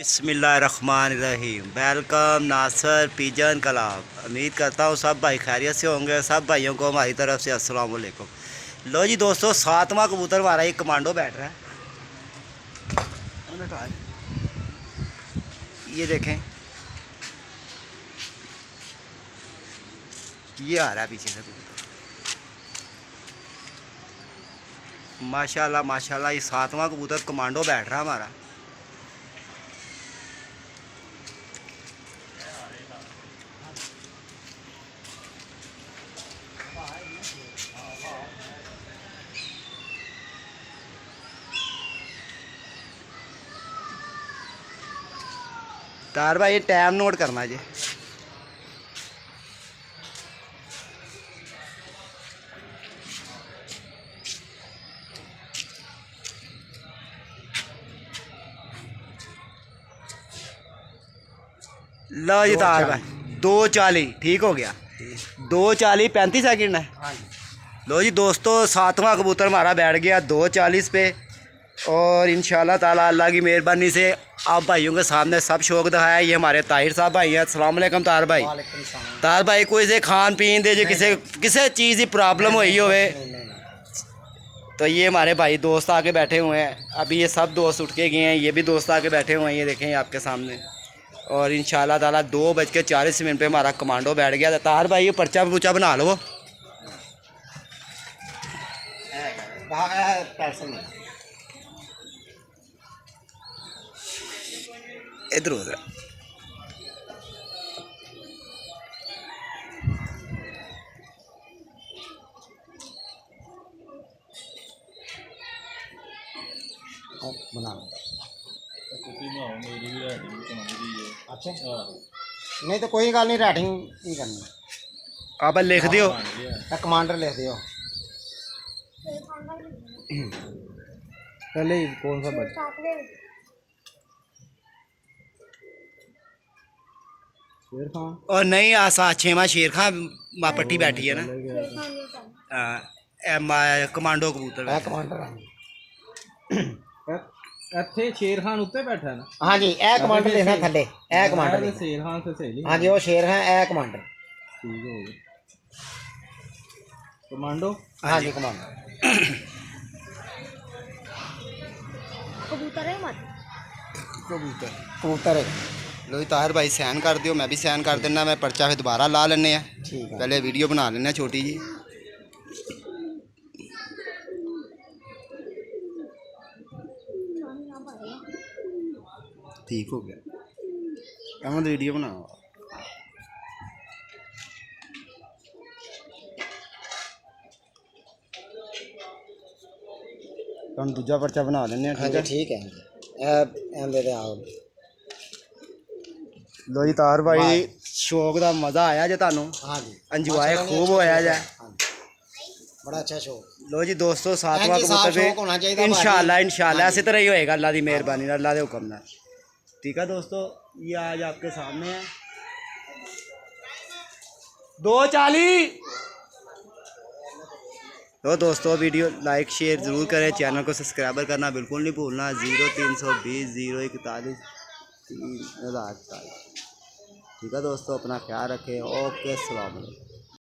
बिस्मिल्लाहिर्रहमानिर्रहीम। वेलकम नासर pigeon club. उम्मीद करता हूँ सब भाई खैरियत से होंगे। सब भाइयों को हमारी तरफ से अस्सलाम वालेकुम। लो जी दोस्तों, सातवां कबूतर हमारा एक कमांडो बैठ रहा है। ये देखें, ये आ रहा है पीछे से कबूतर। माशाल्लाह माशाल्लाह, ये सातवां कबूतर कमांडो बैठ रहा है हमारा। तार भाई, ये टाइम नोट करना जी। लो जी तार भाई, 2:40 ठीक हो गया। 2:40 35 सेकंड है। लो जी दोस्तों, सातवां कबूतर हमारा बैठ गया 2:40 पे। और इंशाल्लाह ताला अल्लाह की मेहरबानी से आप भाइयों के सामने सब शौक दिखाया। ये हमारे ताहिर साहब भाई हैं। अस्सलाम वालेकुम तार भाई। तार भाई, कोई से खान पीन दे जो किसी चीज़ की प्रॉब्लम हुई होवे तो ये हमारे भाई दोस्त आके बैठे हुए हैं। अभी ये सब दोस्त उठ के गए हैं, ये भी दोस्त आके बैठे हुए हैं। ये देखें आपके सामने। और इंशाल्लाह ताला 2:40 पे हमारा कमांडो बैठ गया। तार भाई, ये पर्चा पुर्चा बना लो। इधर उधर बना। अच्छा, नहीं तो कोई गल नहीं, राइटिंग नहीं करनी। आप लिख दियो, कमांडर लिख दियो। पहले ही कौन सा बच शेर खान और नहीं आसा 6वां शेर खान पट्टी बैठी है ना। कमांडो कबूतर कमांडर। ਇੱਥੇ ਸ਼ੇਰ ਖਾਨ ਉੱਤੇ ਬੈਠਾ ਹੈ ਨਾ। हाँ जी, ए कमांडर लिखना थल्ले। ए कमांडर लिखना। ਸ਼ੇਰ ਖਾਨ ਤੇ ਸਹੀ हाँ जी, वो शेर है। ए कमांडर। ਠੀਕ ਹੋ ਗਿਆ। कमांडो। हाँ जी, कमांडर। कबूतर कबूतर है। लो जी ताहिर भाई सैन कर दियो, मैं भी सैन कर देना। मैं पर्चा फिर दोबारा ला लेने हैं। ठीक है। पहले वीडियो बना लेना छोटी जी। ठीक हो गया, अहमद वीडियो बनाओ। तुम दूजा पर्चा बना लेने। हाँ जी, ठीक है। दे दे आओ। लो जी तार भाई, शौक का मज़ा आया जे तुहानू? हाँ जी, इंजॉय खूब होया जाए। बड़ा अच्छा शो। लो जी दोस्तों, सातवां कबूतर पे इंशाल्लाह इसी तरह ही होएगा, अल्लाह की मेहरबानी, अल्लाह के हुक्म नाल। ठीक है दोस्तों, ये आज आपके सामने है 2:40। तो दोस्तों, वीडियो लाइक शेयर ज़रूर करें, चैनल को सब्सक्राइबर करना बिल्कुल नहीं भूलना। 0320 041 3040। ठीक है दोस्तों, अपना ख्याल रखें। ओके, अस्सलाम वालेकुम।